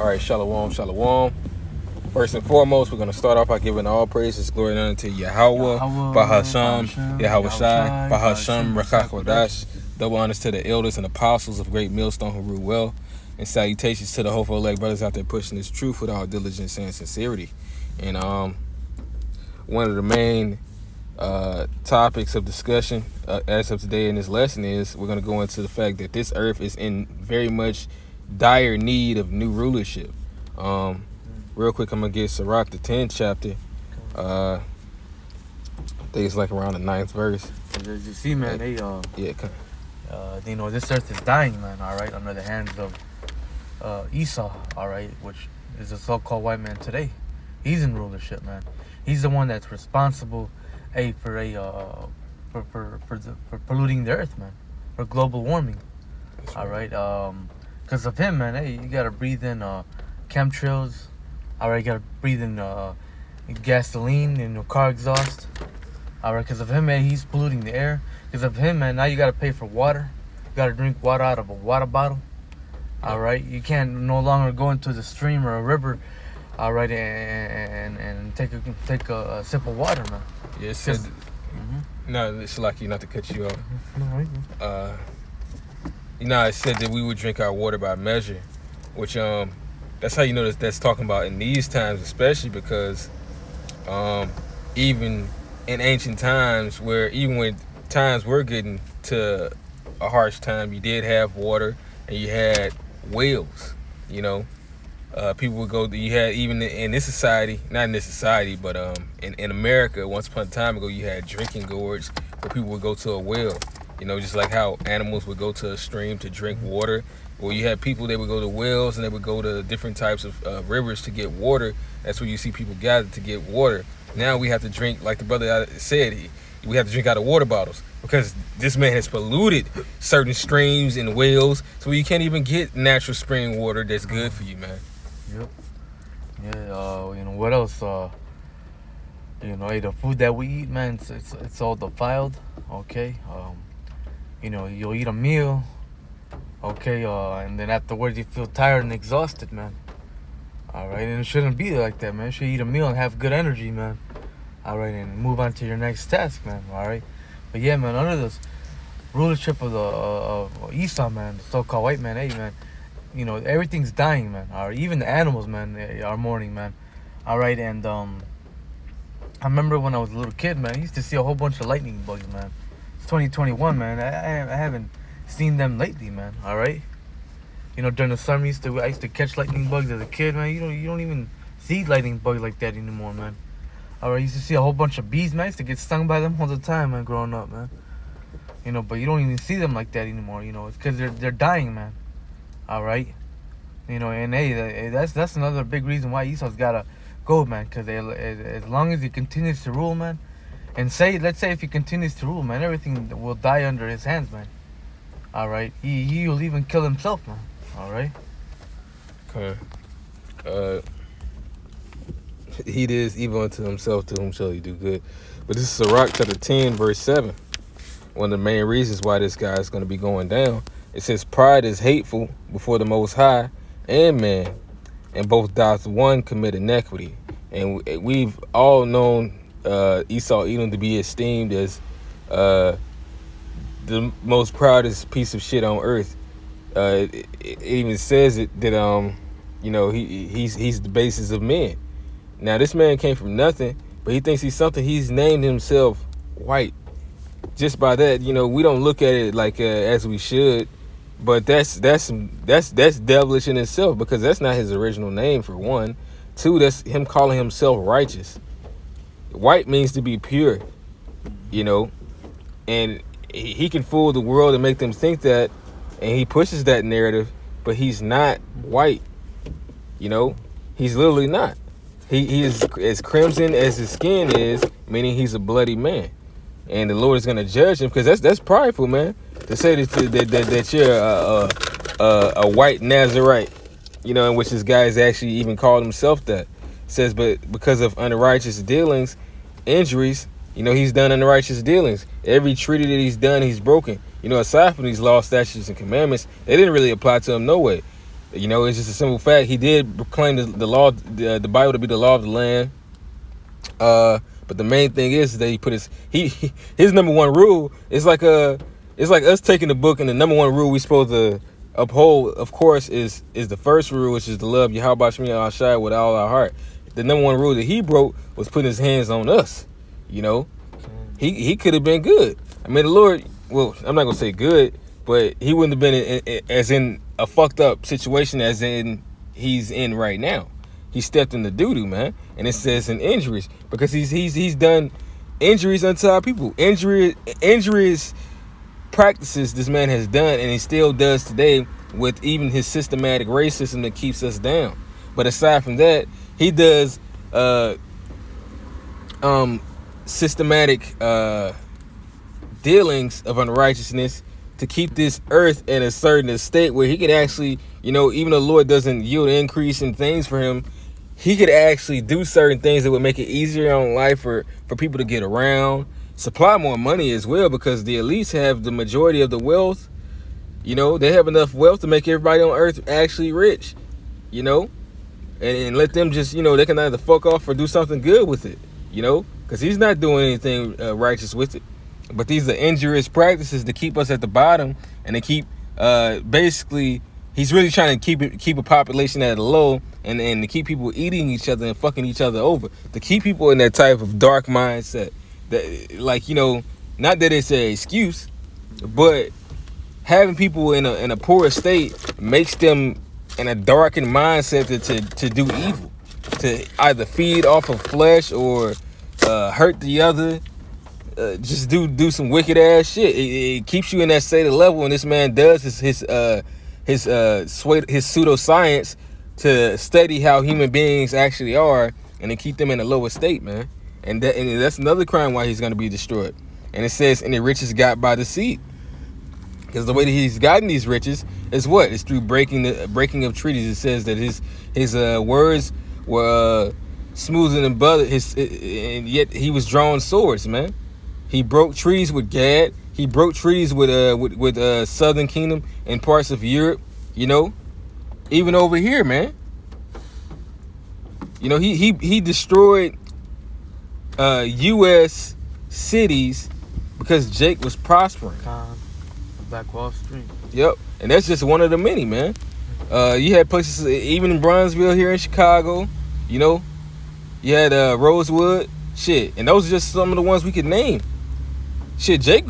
All right, shalom, shalom. First and foremost, we're going to start off by giving all praises, glory, and honor to Yahweh, Bahasham, Yahweh Shai, Bahasham, Rakach Wadash. Double honors to the elders and apostles of Great Millstone who rule well. And salutations to the hopeful elect brothers out there pushing this truth with all diligence and sincerity. And one of the main topics of discussion as of today in this lesson is we're going to go into the fact that this earth is in very much dire need of new rulership. Real quick, I'm going to get Sirach, the 10th chapter. I think it's like around the 9th verse. As you see, man, this earth is dying, man, all right, under the hands of Esau, all right, which is a so-called white man today. He's in rulership, man. He's the one that's responsible, for polluting the earth, man, for global warming. That's all right. Because of him, man, you gotta breathe in chemtrails. All right, you gotta breathe in gasoline in your car exhaust. All right, because of him, man, he's polluting the air. Because of him, man, now you gotta pay for water. You gotta drink water out of a water bottle. All right, you can't no longer go into the stream or a river. All right, and take a sip of water, man. Yeah, it said, no, it's lucky not to cut you off. It said that we would drink our water by measure, which that's how you know that's talking about in these times, especially because even in ancient times, where even when times were getting to a harsh time, you did have water and you had wells. People would go. You had even in this society, not in this society, but in America, once upon a time ago, you had drinking gourds where people would go to a well. Just like how animals would go to a stream to drink water. Well, you had people that would go to wells and they would go to different types of rivers to get water. That's where you see people gather to get water. Now we have to drink, like the brother said, we have to drink out of water bottles because this man has polluted certain streams and wells, so you can't even get natural spring water that's good for you, man. Yep. Yeah. What else? The food that we eat, man, it's all defiled. Okay. You'll eat a meal. Okay. And then afterwards you feel tired and exhausted, man. All right. And it shouldn't be like that, man. You should eat a meal and have good energy, man. All right, and move on to your next task, man. All right. But yeah, man, under this rulership of Esau, man, the so-called white man, hey, man. Everything's dying, man. All right, even the animals, man, are mourning, man. All right, and I remember when I was a little kid, man, I used to see a whole bunch of lightning bugs, man. It's 2021, man. I haven't seen them lately, man. All right. During the summer, I used to catch lightning bugs as a kid, man. You don't even see lightning bugs like that anymore, man. All right, I used to see a whole bunch of bees, man. I used to get stung by them all the time, man, growing up, man. But you don't even see them like that anymore. It's because they're dying, man. All right, and hey, that's another big reason why Esau's gotta go, man. Because as long as he continues to rule, man, and let's say if he continues to rule, man, everything will die under his hands, man. All right, he will even kill himself, man. All right. Okay. He is evil unto himself, to whom shall he do good. But this is Sirach chapter 10, verse 7. One of the main reasons why this guy is going to be going down. It says, pride is hateful before the Most High and man, and both doth one commit iniquity. And we've all known Esau Edom to be esteemed as the most proudest piece of shit on earth. It even says it that he's the basis of men. Now this man came from nothing, but he thinks he's something. He's named himself white. Just by that, we don't look at it like as we should. But that's devilish in itself, because that's not his original name, for one. Two, that's him calling himself righteous. White means to be pure, and he can fool the world and make them think that, and he pushes that narrative, but he's not white. He's literally not. He is as crimson as his skin is, meaning he's a bloody man. And the Lord is going to judge him, because that's prideful, man. To say that you're a white Nazarite, in which this guy has actually even called himself that. It says, but because of unrighteous dealings, injuries, he's done unrighteous dealings. Every treaty that he's done, he's broken. Aside from these laws, statutes, and commandments, they didn't really apply to him no way. You know, it's just a simple fact. He did proclaim the law, the Bible to be the law of the land. But the main thing is that he put his number one rule is like it's like us taking the book, and the number one rule we supposed to uphold, of course, is the first rule, which is to love Yahweh Shemi Shai with all our heart. The number one rule that he broke was putting his hands on us. You know, he could have been good. I mean, the Lord. Well, I'm not gonna say good, but he wouldn't have been as in a fucked up situation as in he's in right now. He stepped in the doo-doo, man, and it says in injuries because he's done injuries unto our people. Injuries practices this man has done, and he still does today with even his systematic racism that keeps us down. But aside from that, he does systematic dealings of unrighteousness to keep this earth in a certain state where he could actually, you know, even though the Lord doesn't yield increase in things for him, he could actually do certain things that would make it easier on life for people to get around, supply more money as well, because the elites have the majority of the wealth. You know, they have enough wealth to make everybody on earth actually rich, you know, and let them just, you know, they can either fuck off or do something good with it, you know, because he's not doing anything righteous with it. But these are injurious practices to keep us at the bottom, and to keep basically he's really trying to keep a population at a low, and to keep people eating each other and fucking each other over, to keep people in that type of dark mindset. That, like, you know, not that it's an excuse, but having people in a poor state makes them in a darkened mindset to do evil, to either feed off of flesh or hurt the other. Just do some wicked ass shit. It keeps you in that state of level, and this man does his pseudoscience to study how human beings actually are, and to keep them in a lower state, man. And that's another crime why he's going to be destroyed. And it says, and the riches got by deceit, because the way that he's gotten these riches is what? It's through breaking of treaties. It says that his words were smoother than butter, and yet he was drawing swords, man. He broke treaties with Gad. He broke treaties with Southern Kingdom and parts of Europe. You know, even over here, man. You know, he destroyed U.S. cities because Jake was prospering. Black Wall Street. Yep, and that's just one of the many, man. You had places even in Bronzeville here in Chicago. You know, you had Rosewood, shit, and those are just some of the ones we could name. Shit, Jake,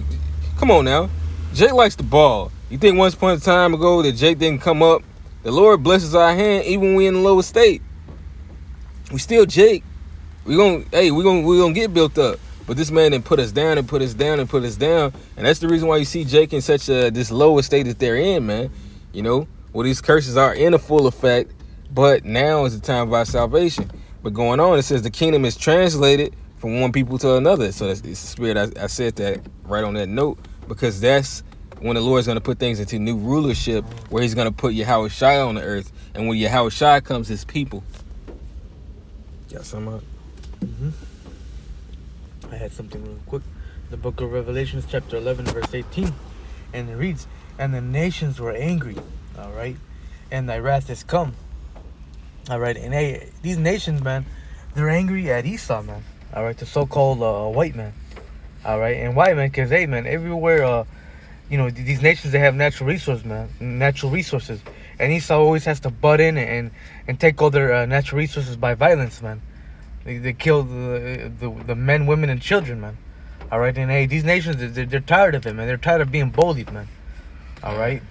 come on now. Jake likes the ball. You think once upon a time ago that Jake didn't come up? The Lord blesses our hand even when we in the lower state. We still Jake. We gonna get built up. But this man didn't put us down and put us down and put us down. And that's the reason why you see Jake in such this lower state that they're in, man. You know, well, these curses are in a full effect, but now is the time of our salvation. But going on, it says the kingdom is translated from one people to another. So it's the spirit. I said that right on that note, because that's when the Lord's going to put things into new rulership, where he's going to put Yahweh Shai on the earth. And when Yahweh Shai comes, his people. Got something up? Mm-hmm. I had something real quick. The book of Revelations, chapter 11, verse 18. And it reads, and the nations were angry, all right? And thy wrath is come. All right, and hey, these nations, man, they're angry at Esau, man. All right, the so-called white man. All right, and white man, because, hey, man, everywhere, you know, these nations, they have natural resources, man, and Esau always has to butt in and take all their natural resources by violence, man. They kill the men, women, and children, man. All right, and hey, these nations, they're tired of it, man. They're tired of being bullied, man. All right,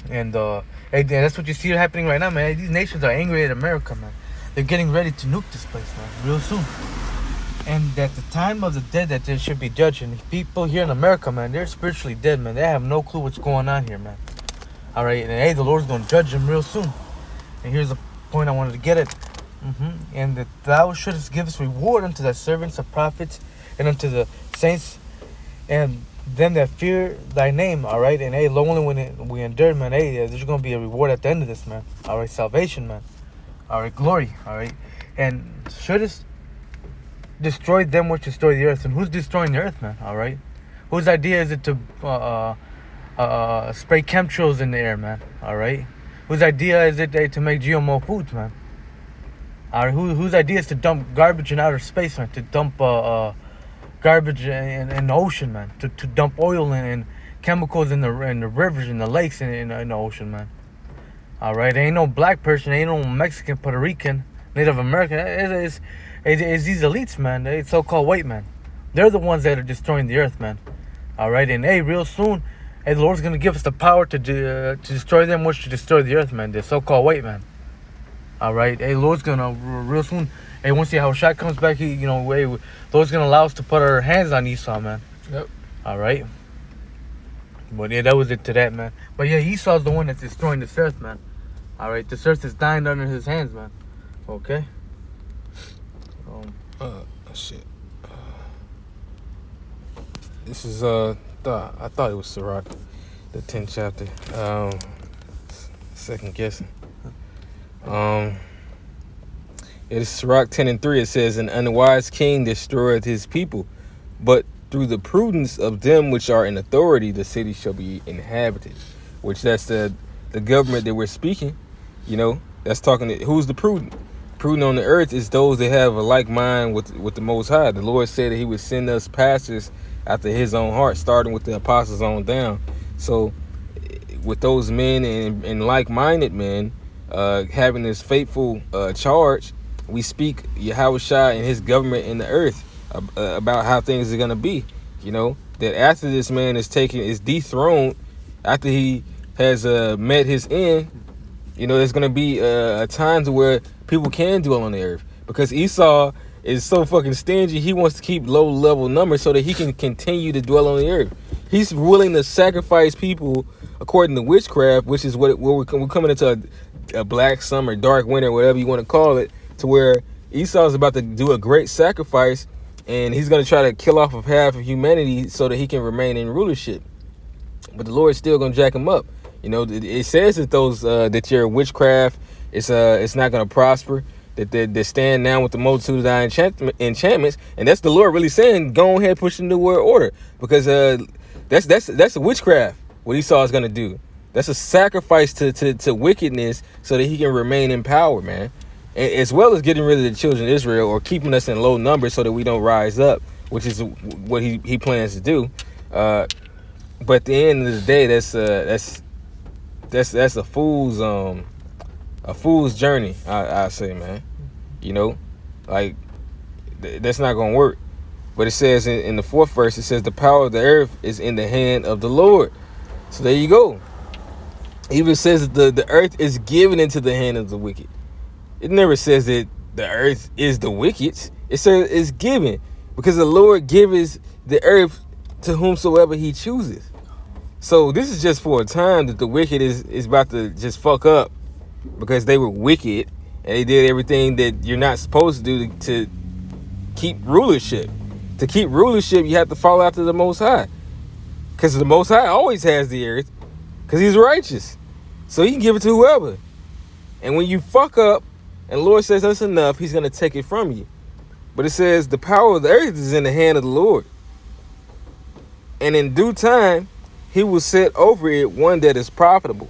and hey, that's what you see happening right now, man. These nations are angry at America, man. They're getting ready to nuke this place, man, real soon. And at the time of the dead that they should be judged, and people here in America, man, they're spiritually dead, man. They have no clue what's going on here, man. All right, and hey, the Lord's going to judge them real soon. And here's the point I wanted to get at. And that thou shouldest give us reward unto thy servants, the prophets, and unto the saints, and them that fear thy name. All right, and hey, lonely when we endure, man. Hey, there's gonna be a reward at the end of this, man. All right, salvation, man. All right, glory. All right, and shouldest destroy them which destroy the earth. And who's destroying the earth, man? All right, whose idea is it to spray chemtrails in the air, man? All right, Whose idea is it to make GMO foods, man? Whose idea is to dump garbage in outer space, man? To dump garbage in the ocean, man? To dump oil and chemicals in the rivers, in the lakes, in the ocean, man? All right, ain't no black person, ain't no Mexican, Puerto Rican, Native American. It's these elites, man. They so-called white men. They're the ones that are destroying the earth, man. All right, and hey, real soon, hey, the Lord's gonna give us the power to destroy them, which to destroy the earth, man. The so-called white man. All right, hey, Lord's gonna real soon. Hey, once how Shaq comes back, hey, Lord's gonna allow us to put our hands on Esau, man. Yep. All right. But yeah, that was it to that, man. But yeah, Esau's the one that's destroying this earth, man. All right, this earth is dying under his hands, man. Okay. Shit. This is I thought it was Sirach, the 10th chapter. Second guessing. It is Sirach 10:3. It says, "An unwise king destroyeth his people, but through the prudence of them which are in authority, the city shall be inhabited." Which that's the government that we're speaking. That's talking to who's the prudent. Prudent on the earth is those that have a like mind with the Most High. The Lord said that He would send us pastors after His own heart, starting with the apostles on down. So, with those men and like-minded men having this faithful charge, we speak Yahushua and His government in the earth about how things are gonna be. That after this man is dethroned, after he has met his end, there's gonna be a time to where people can dwell on the earth, because Esau is so fucking stingy. He wants to keep low level numbers so that he can continue to dwell on the earth. He's willing to sacrifice people according to witchcraft, which is where we're coming into a black summer, dark winter, whatever you want to call it, to where Esau is about to do a great sacrifice, and he's going to try to kill off of half of humanity so that he can remain in rulership. But the Lord's still going to jack him up. It says that those that your witchcraft it's not going to prosper. That they stand now with the multitude of thy enchantments, and that's the Lord really saying, go ahead, push the new world order, because that's a witchcraft. What Esau is going to do, that's a sacrifice to wickedness so that he can remain in power, man. And as well as getting rid of the children of Israel, or keeping us in low numbers so that we don't rise up, which is what he plans to do. But at the end of the day, that's a fool's journey, I say, man. That's not gonna work. But it says in the 4th verse, it says, "The power of the earth is in the hand of the Lord." So there you go. It even says that the earth is given into the hand of the wicked. It never says that the earth is the wicked. It says it's given, because the Lord gives the earth to whomsoever He chooses. So this is just for a time that the wicked is about to just fuck up, because they were wicked and they did everything that you're not supposed to do to keep rulership. To keep rulership, you have to fall after the Most High, because the Most High always has the earth, because He's righteous, so He can give it to whoever. And when you fuck up and the Lord says that's enough, He's going to take it from you. But it says the power of the earth is in the hand of the Lord, and in due time He will set over it one that is profitable.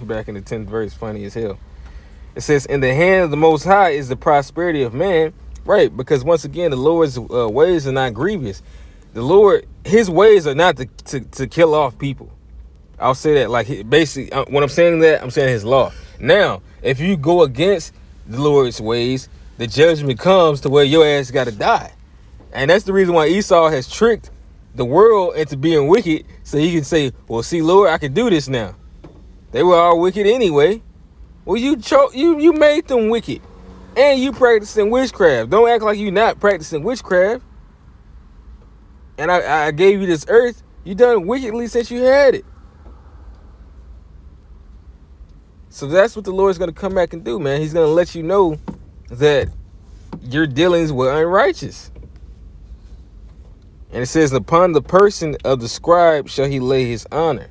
Back in the 10th verse, funny as hell. It says, "In the hand of the Most High is the prosperity of man." Right, because once again, the Lord's ways are not grievous. The Lord, His ways are not to kill off people. I'll say that, like, basically, when I'm saying that, I'm saying His law. Now, if you go against the Lord's ways, the judgment comes to where your ass got to die. And that's the reason why Esau has tricked the world into being wicked, so he can say, well, see, Lord, I can do this now. They were all wicked anyway. Well, you made them wicked, and you practicing witchcraft. Don't act like you not practicing witchcraft. And I gave you this earth. You done wickedly since you had it. So that's what the Lord's going to come back and do, man. He's going to let you know that your dealings were unrighteous. And it says, upon the person of the scribe shall he lay his honor.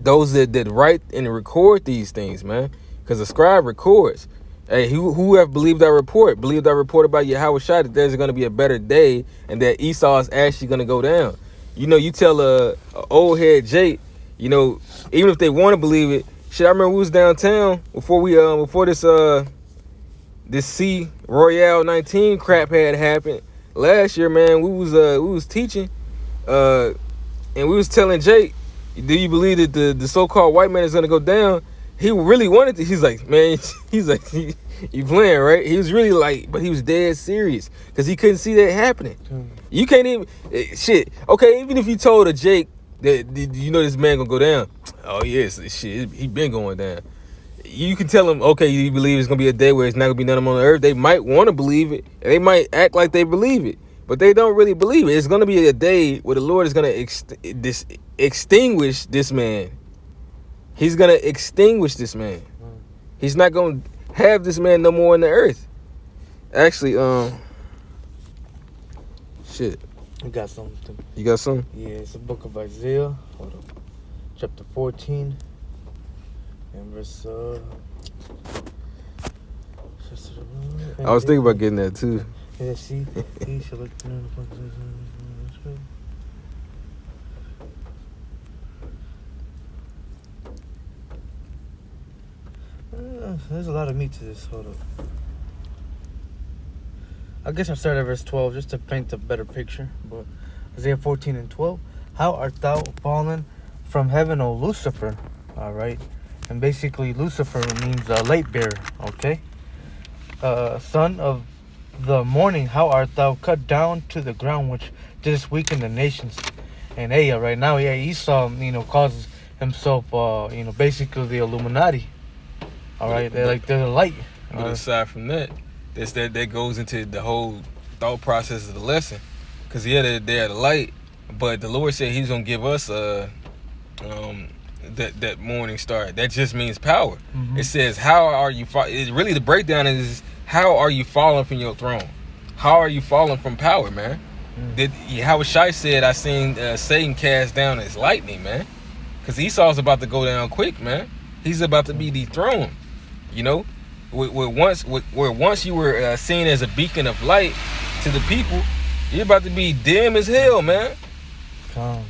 Those that write and record these things, man. Because the scribe records. Hey, who have believed our report? Believed our report about Yahushua, that there's going to be a better day and that Esau is actually going to go down. You tell a old head Jake, You know, even if they want to believe it, shit. I remember we was downtown before this C Royale 19 crap had happened last year, man. We was teaching, and we was telling Jake, do you believe that the so-called white man is gonna go down? He really wanted to. He's like, man, he's like, you playing, right? He was really like, but he was dead serious because he couldn't see that happening. You can't even shit. Okay, even if you told a Jake that you know this man gonna go down, oh yes, shit, he been going down. You can tell them, okay, you believe it's gonna be a day where it's not gonna be none of them on the earth. They might want to believe it, and they might act like they believe it, but they don't really believe it. It's gonna be a day where the Lord is gonna extinguish this man. He's gonna extinguish this man. He's not gonna have this man no more on the earth. Actually, shit. We got something. You got something? Yeah, it's the book of Isaiah. Hold up. Chapter 14. And verse I was thinking about getting that too. Yeah, see, he shall look. There's a lot of meat to this. Hold up. I guess I'll start at verse 12 just to paint a better picture. But Isaiah 14 and 12. How art thou fallen from heaven, O Lucifer? All right. And basically, Lucifer means light bearer. Okay. Son of the morning, how art thou cut down to the ground, which didst weaken the nations? And hey, right now, yeah, Esau, calls himself, basically the Illuminati. All right, they're the light. But aside from that, that goes into the whole thought process of the lesson, because they're the light, but the Lord said He's gonna give us that morning star. That just means power. Mm-hmm. It says, how are you? Really, the breakdown is, how are you falling from your throne? How are you falling from power, man? How Shai said, I seen Satan cast down as lightning, man, because Esau's about to go down quick, man. He's about to be dethroned. You know, where once you were seen as a beacon of light to the people, you're about to be dim as hell, man. Come.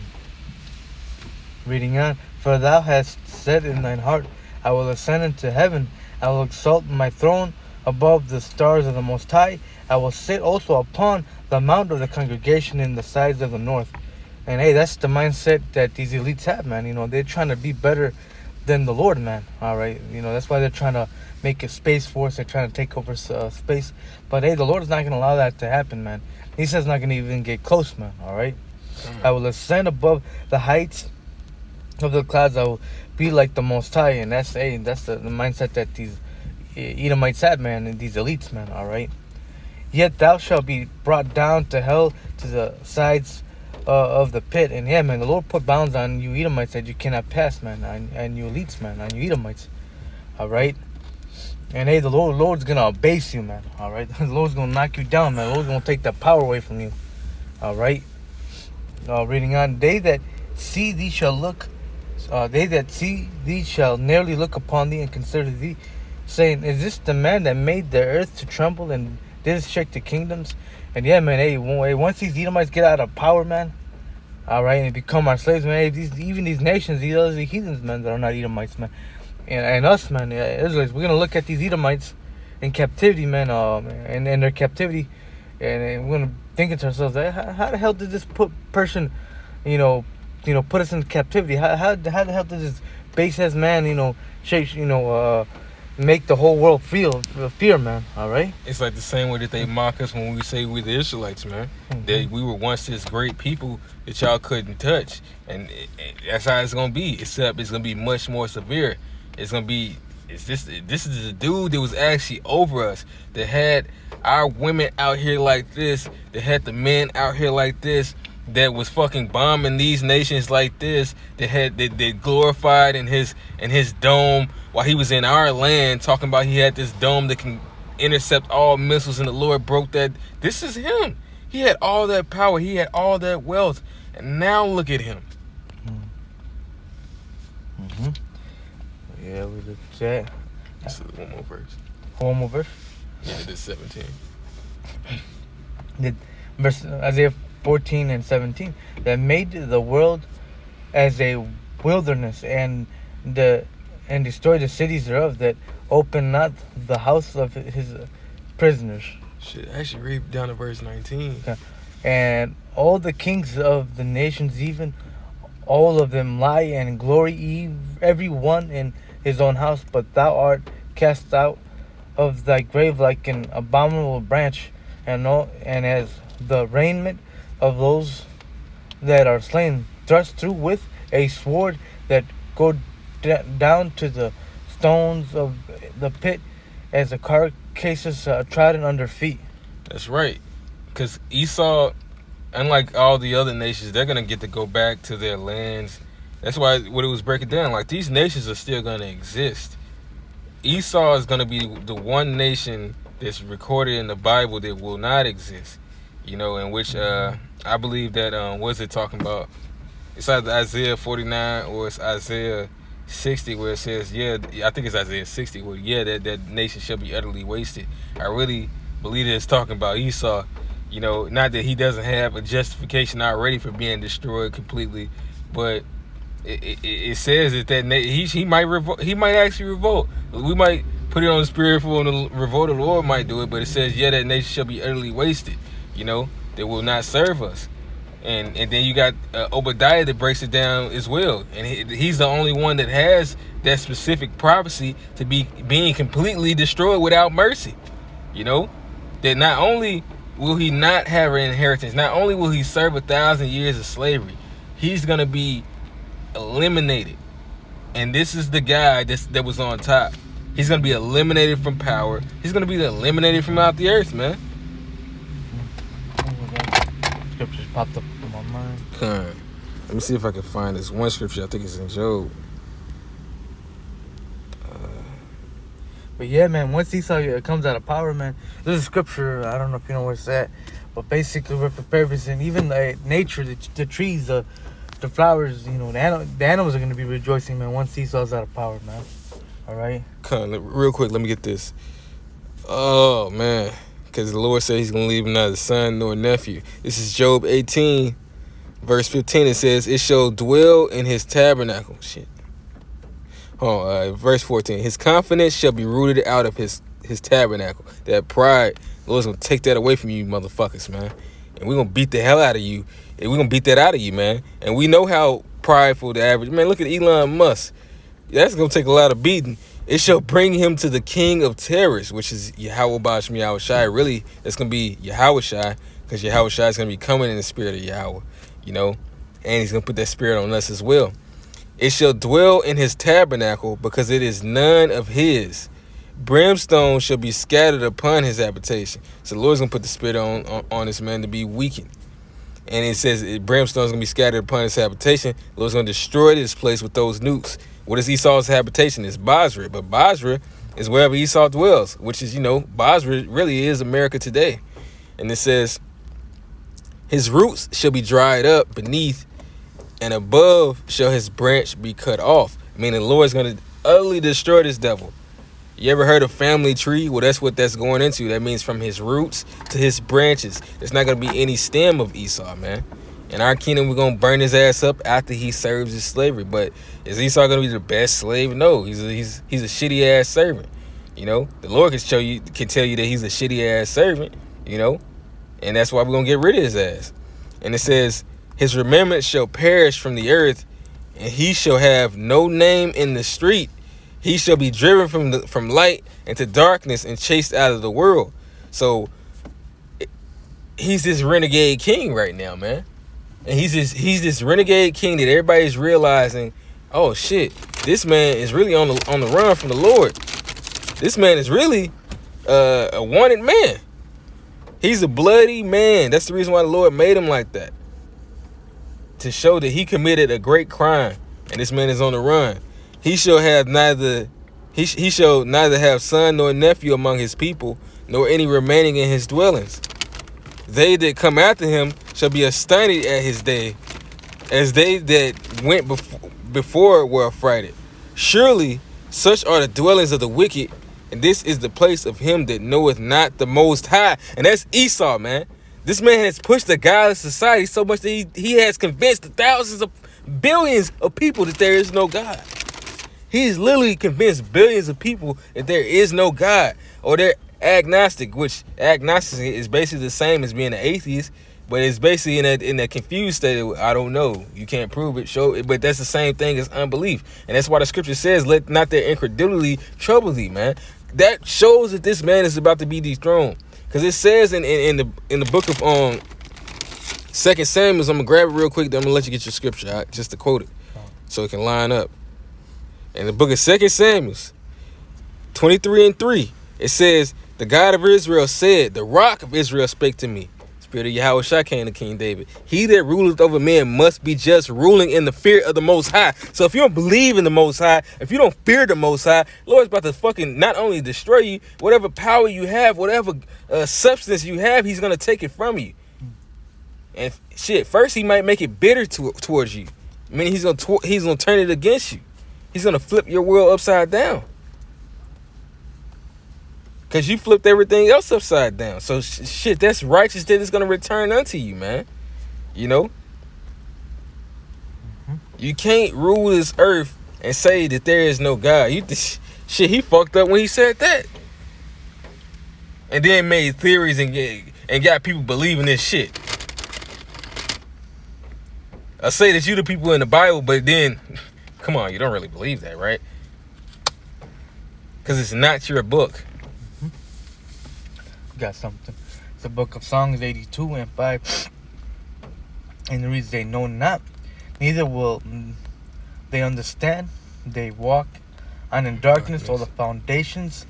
Reading on. For thou hast said in thine heart, I will ascend into heaven. I will exalt my throne above the stars of the Most High. I will sit also upon the mount of the congregation in the sides of the north. And hey, that's the mindset that these elites have, man. They're trying to be better than the Lord, man. All right, that's why they're trying to make a space force. They're trying to take over space. But hey, the Lord is not going to allow that to happen, man. He says not going to even get close, man. All right. I will ascend above the heights of the clouds. I will be like the Most High, and that's the mindset that these Edomites have, man, and these elites, man. All right. Yet thou shalt be brought down to hell, to the sides of the pit. And yeah, man, the Lord put bounds on you Edomites that you cannot pass, man, and you elites, man, and you Edomites. All right. And hey, the Lord's gonna abase you, man. All right. The Lord's gonna knock you down, man. The Lord's gonna take that power away from you. All right. Reading on. They that see thee shall look. They that see thee shall nearly look upon thee and consider thee, saying, is this the man that made the earth to tremble and did shake the kingdoms? And yeah, man, hey, once these Edomites get out of power, man, all right, and become our slaves, man, even these nations, these other heathens, man, that are not Edomites, man, and us, man, Israelites, we're going to look at these Edomites in captivity, man, and their captivity, and we're going to think to ourselves, how the hell did this person, put us in captivity? How the hell did this base-ass man, shake, make the whole world feel fear, man. All right. It's like the same way that they mock us when we say we're the Israelites, man. Mm-hmm. That we were once this great people that y'all couldn't touch, and that's how it's gonna be. Except it's gonna be much more severe. It's gonna be. This is the dude that was actually over us, that had our women out here like this, that had the men out here like this, that was fucking bombing these nations like this, that glorified in his dome while he was in our land, talking about he had this dome that can intercept all missiles, and the Lord broke that. This is him. He had all that power. He had all that wealth, and now look at him. Mm-hmm. Yeah, we look at that. This is one more verse. One more verse? Yeah, it is 17. Verse Isaiah 14 and 17, that made the world as a wilderness, and destroy the cities thereof, that open not the house of his prisoners. Shit, actually read down to verse 19. Okay. And all the kings of the nations, even all of them, lie and glory, every one in his own house. But thou art cast out of thy grave like an abominable branch, and as the raiment of those that are slain, thrust through with a sword, that go down to the stones of the pit, as the carcasses trodden under feet. That's right. Because Esau, unlike all the other nations, they're going to get to go back to their lands. That's why what it was breaking down, like, these nations are still going to exist. Esau is going to be the one nation that's recorded in the Bible that will not exist. You know, in which I believe that, what's it talking about? It's either Isaiah 49 or it's Isaiah 60, where it says, yeah, I think it's Isaiah 60, where, yeah, that nation shall be utterly wasted. I really believe that it's talking about Esau. You know, not that he doesn't have a justification already for being destroyed completely, but it says that he might revolt. He might actually revolt. We might put it on the spiritful, and the revolt of the Lord might do it. But it says, yeah, that nation shall be utterly wasted. You know, they will not serve us. And then you got Obadiah that breaks it down as well, and he's the only one that has that specific prophecy to be being completely destroyed without mercy. You know, that not only will he not have an inheritance, not only will he serve 1,000 years of slavery, he's gonna be eliminated. And this is the guy that was on top. He's gonna be eliminated from power. He's gonna be eliminated from out the earth, man. Scriptures popped up in my mind. Let me see if I can find this one scripture. I think it's in Job. But yeah, man, once Esau comes out of power, man, there's a scripture, I don't know if you know where it's at, but basically we're prepared, and even nature, the trees, the flowers, you know, the animals are going to be rejoicing, man, once Esau's out of power, man. All right? Real quick, let me get this. Oh, man. Because the Lord said he's going to leave neither son nor nephew. This is Job 18, verse 15. It says, it shall dwell in his tabernacle. Shit. Verse 14. His confidence shall be rooted out of his tabernacle. That pride, the Lord's going to take that away from you, motherfuckers, man. And we're going to beat the hell out of you. And we're going to beat that out of you, man. And we know how prideful the average... Man, look at Elon Musk. That's going to take a lot of beating. It shall bring him to the king of terrors, which is Yahweh Bashmi Yahushai. Really, it's going to be Yahushai, because Yahushai is going to be coming in the spirit of Yahweh, you know. And he's going to put that spirit on us as well. It shall dwell in his tabernacle, because it is none of his. Brimstone shall be scattered upon his habitation. So the Lord's going to put the spirit on this man to be weakened. And it says brimstone is going to be scattered upon his habitation. The Lord's going to destroy this place with those nukes. What is Esau's habitation? It's Basra. But Basra is wherever Esau dwells, which is, you know, Basra really is America today. And it says, his roots shall be dried up beneath, and above shall his branch be cut off. Meaning the Lord's going to utterly destroy this devil. You ever heard of family tree? Well, that's what that's going into. That means from his roots to his branches. There's not going to be any stem of Esau, man. In our kingdom, we're going to burn his ass up after he serves his slavery. But is Esau going to be the best slave? No, he's a shitty ass servant. You know, the Lord can tell you that he's a shitty ass servant, you know, and that's why we're going to get rid of his ass. And it says, his remembrance shall perish from the earth, and he shall have no name in the street. He shall be driven from light into darkness and chased out of the world. So he's this renegade king right now, man. And he's this renegade king that everybody's realizing, oh shit, this man is really on the run from the Lord. This man is really a wanted man. He's a bloody man. That's the reason why the Lord made him like that. To show that he committed a great crime, and this man is on the run. He shall neither have son nor nephew among his people, nor any remaining in his dwellings. They that come after him shall be astonished at his day, as they that went before were affrighted. Surely such are the dwellings of the wicked, and this is the place of him that knoweth not the Most High. And that's Esau, man. This man has pushed the godless society so much that he has convinced the thousands of billions of people that there is no God. He's literally convinced billions of people that there is no God, or they're agnostic, which agnostic is basically the same as being an atheist, but it's basically in that confused state of, I don't know, you can't prove it, show it, but that's the same thing as unbelief. And that's why the scripture says, let not their incredulity trouble thee, man. That shows that this man is about to be dethroned. Because it says in the book of 2 Samuel, I'm gonna grab it real quick, then I'm gonna let you get your scripture out, just to quote it, so it can line up. In the book of 2 Samuel 23:3, it says, the God of Israel said, the rock of Israel spake to me. Spirit of Yahweh Shai came to King David. He that ruleth over men must be just, ruling in the fear of the Most High. So if you don't believe in the Most High, if you don't fear the Most High, Lord's about to fucking not only destroy you, whatever power you have, whatever substance you have, he's going to take it from you. And shit, first he might make it bitter towards you. I mean, he's gonna turn it against you. He's gonna flip your world upside down. Because you flipped everything else upside down. So shit, that's righteous that it's gonna return unto you, man. You know? You can't rule this earth and say that there is no God. Shit, he fucked up when he said that. And then made theories and got people believing this shit. I say that you the people in the Bible, but then, come on, you don't really believe that, right? Because it's not your book. Got something. It's the book of Songs 82:5. And the reason they know not, neither will they understand. They walk on in darkness. All the foundations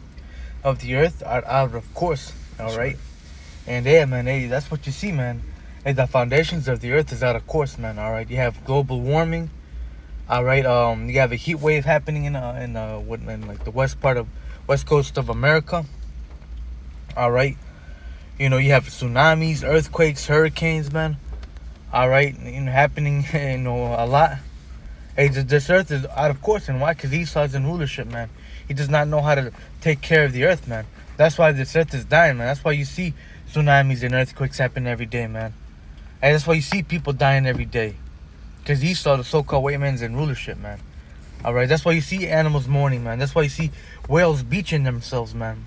of the earth are out of course. All right. And yeah, man, hey, that's what you see, man. Hey, the foundations of the earth is out of course, man. All right. You have global warming. All right. You have a heat wave happening in like the west coast of America. All right. You know, you have tsunamis, earthquakes, hurricanes, man. All right. You know, happening, you know, a lot. Hey, this earth is out of course. And why? Because Esau's in rulership, man. He does not know how to take care of the earth, man. That's why this earth is dying, man. That's why you see tsunamis and earthquakes happen every day, man. And that's why you see people dying every day. Because Esau, the so-called white man's in rulership, man. All right. That's why you see animals mourning, man. That's why you see whales beaching themselves, man.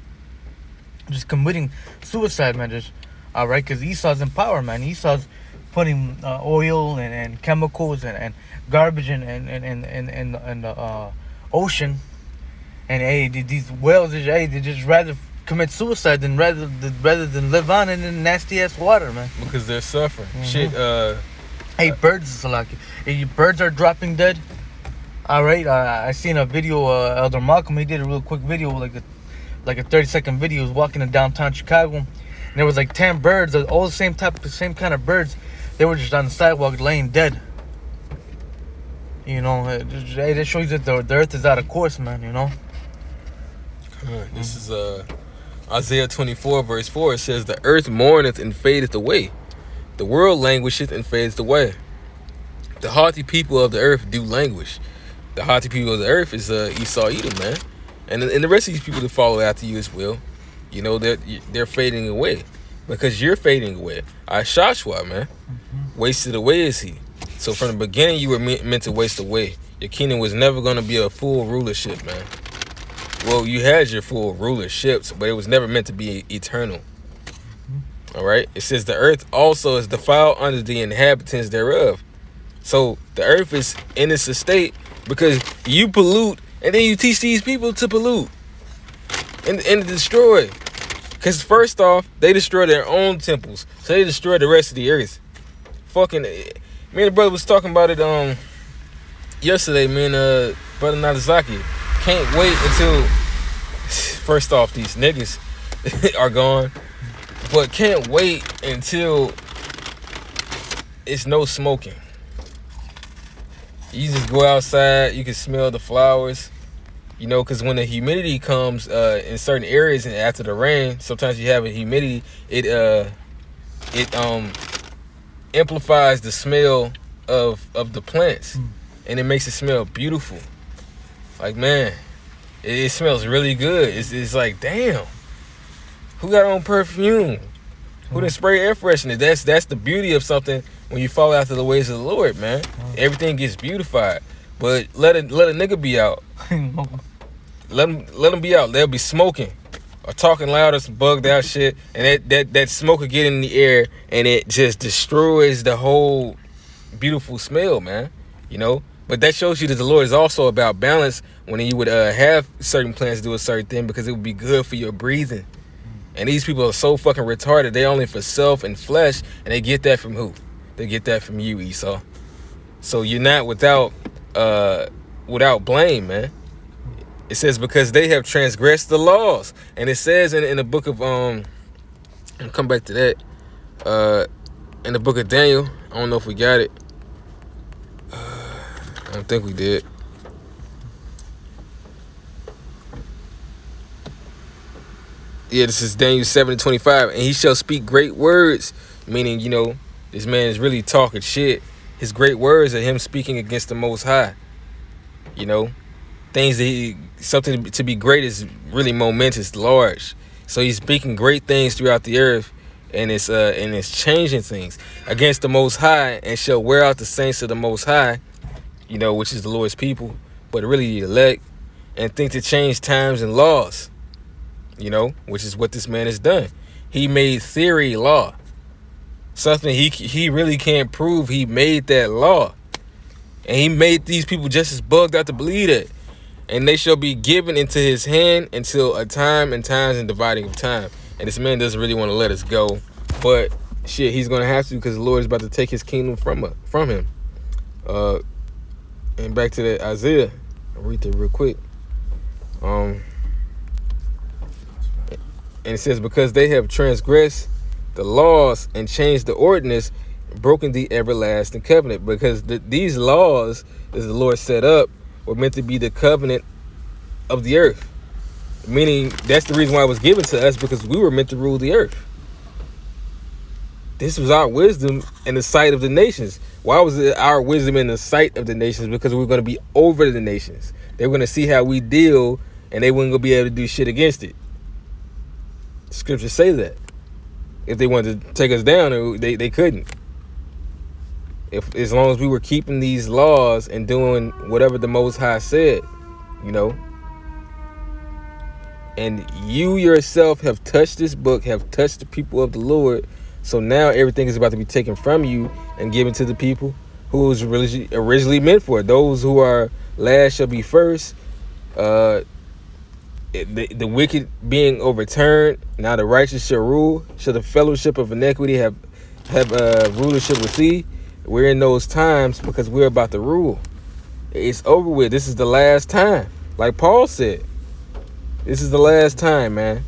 Just committing suicide, man. Just, all right, because Esau's in power, man. Esau's putting oil and chemicals and garbage in the ocean. And hey, these whales, they just rather commit suicide than rather than live on in the nasty ass water, man. Because they're suffering. Shit. Hey, birds, hey, birds are dropping dead. All right, I seen a video. Elder Malcolm, he did a real quick video, like a 30-second video. He was walking in downtown Chicago, and there was like 10 birds, all the same kind of birds. They were just on the sidewalk laying dead. You know, hey, that shows that the earth is out of course, man. You know. This is Isaiah 24 verse 4. It says, the earth mourneth and fadeth away, the world languisheth and fadeth away. The haughty people of the earth do languish. The haughty people of the earth is Esau, Edom, man. And the rest of these people that follow after you as well, you know, they're fading away. Because you're fading away. Joshua, man. Wasted away is he. So from the beginning, you were meant to waste away. Your kingdom was never going to be a full rulership, man. Well, you had your full rulerships, but it was never meant to be eternal. All right? It says the earth also is defiled under the inhabitants thereof. So the earth is in its estate because you pollute, and then you teach these people to pollute and destroy. Because first off, they destroy their own temples. So they destroy the rest of the earth. Fucking, me and the brother was talking about it yesterday, man. Brother Nagasaki. Can't wait until, first off, these niggas are gone. But can't wait until it's no smoking. You just go outside, you can smell the flowers. You know, because when the humidity comes in certain areas and after the rain, sometimes you have a humidity, it amplifies the smell of the plants. And it makes it smell beautiful. Like, man, it smells really good. It's like, damn, who got on perfume? Who done spray air freshener? That's the beauty of something when you follow after the ways of the Lord, man. Everything gets beautified. But let a nigga be out. Let them be out. They'll be smoking or talking loud or some bugged out shit, and that smoke will get in the air, and it just destroys the whole beautiful smell, man. You know. But that shows you that the Lord is also about balance when you would have certain plants do a certain thing because it would be good for your breathing. And these people are so fucking retarded. They only for self and flesh, and they get that from who? They get that from you, Esau. So you're not without blame, man. It says because they have transgressed the laws, and it says in the book of I'll come back to that in the book of Daniel. I don't know if we got it. I don't think we did. Yeah, this is Daniel 7:25, and he shall speak great words, meaning, you know, this man is really talking shit. His great words are him speaking against the Most High. You know, things that something to be great is really momentous, large. So he's speaking great things throughout the earth, and it's changing things against the Most High, and shall wear out the saints of the Most High, you know, which is the Lord's people, but really the elect, and think to change times and laws, you know, which is what this man has done. He made theory law. Something he really can't prove. He made that law. And he made these people just as bugged out to believe that. And they shall be given into his hand until a time and times and dividing of time. And this man doesn't really want to let us go. But shit, he's going to have to, because the Lord is about to take his kingdom from him. And back to that Isaiah. I'll read that real quick. And it says, because they have transgressed the laws and changed the ordinance, broken the everlasting covenant. Because these laws that the Lord set up were meant to be the covenant of the earth. Meaning, that's the reason why it was given to us, because we were meant to rule the earth. This was our wisdom in the sight of the nations. Why was it our wisdom in the sight of the nations? Because we were going to be over the nations. They were going to see how we deal, and they weren't going to be able to do shit against it. Scriptures say that. If they wanted to take us down, they couldn't. As long as we were keeping these laws and doing whatever the Most High said, you know. And you yourself have touched this book, have touched the people of the Lord. So now everything is about to be taken from you and given to the people who was originally meant for. Those who are last shall be first. The wicked being overturned. Now the righteous shall rule. Shall the fellowship of iniquity have rulership with thee? We're in those times because we're about to rule. It's over with. This is the last time. Like Paul said. This is the last time, man.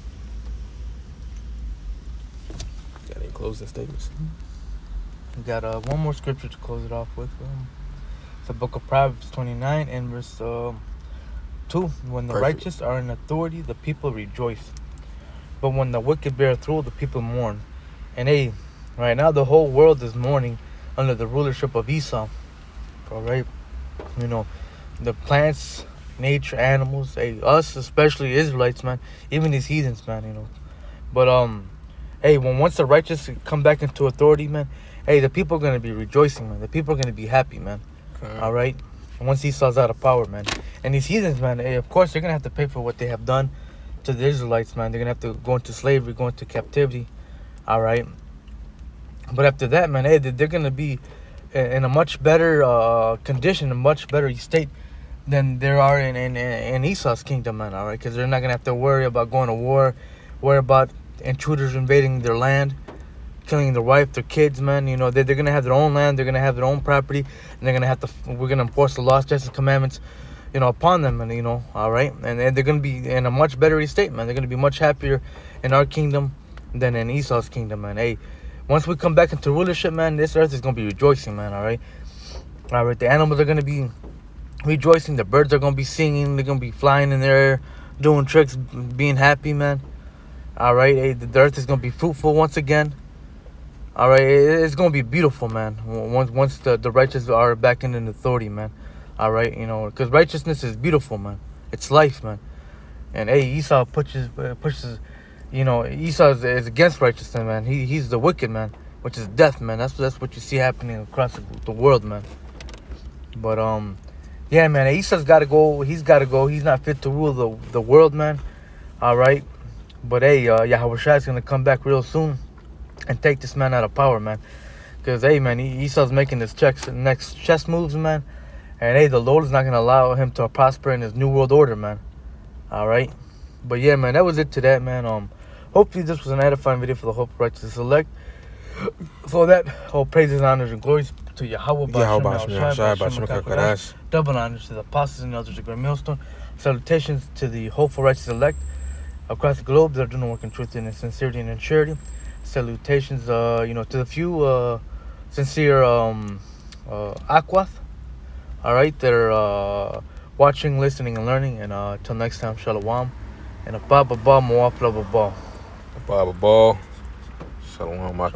Got any closing statements? We got one more scripture to close it off with. It's the book of Proverbs 29 and verse 2. When the righteous are in authority, the people rejoice. But when the wicked bear rule, the people mourn. And right now the whole world is mourning under the rulership of Esau. All right? You know, the plants, nature, animals, us, especially Israelites, man, even these heathens, man, you know. But once the righteous come back into authority, man, the people are gonna be rejoicing, man. The people are gonna be happy, man. Okay. All right. And once Esau's out of power, man, and these heathens, man, of course they're gonna have to pay for what they have done to the Israelites, man. They're gonna have to go into slavery, go into captivity. All right. But after that, man, they're gonna be in a much better condition, a much better state than there are in Esau's kingdom, man. All right, because they're not gonna have to worry about going to war, worry about intruders invading their land, killing their wife, their kids, man. You know, they're gonna have their own land, they're gonna have their own property, and we're gonna enforce the laws, justice, commandments, you know, upon them, and you know, all right, and they're gonna be in a much better state, man. They're gonna be much happier in our kingdom than in Esau's kingdom, man. Once we come back into rulership, man, this earth is gonna be rejoicing, man. All right. The animals are gonna be rejoicing. The birds are gonna be singing. They're gonna be flying in the air, doing tricks, being happy, man. All right. The earth is gonna be fruitful once again. All right. It's gonna be beautiful, man. Once the righteous are back in authority, man. All right. You know, because righteousness is beautiful, man. It's life, man. And Esau pushes. You know, Esau is against righteousness, man. He's the wicked man. which is death, man. That's what you see happening across the world, man. But yeah, man. Isa's got to go. He's got to go. He's not fit to rule the world, man. All right. But hey, Yahweh Shai is gonna come back real soon and take this man out of power, man. Cause hey, man, Esau's making his next chess moves, man. And hey, the Lord is not gonna allow him to prosper in his new world order, man. All right. But yeah, man, that was it to that, man. Hopefully this was an edifying video for the Hope Righteous Elect. For that, all praises, honors, and glories to Yahweh, double honors to the apostles and elders of Great Millstone. Salutations to the hopeful righteous elect across the globe that are doing work in truth and in sincerity and in charity. Salutations, to the few sincere Aquath, all right, that are watching, listening, and learning. And till next time, shalom. And a ba ba ba, moaf la ba ba. Baba Ball. Shalom.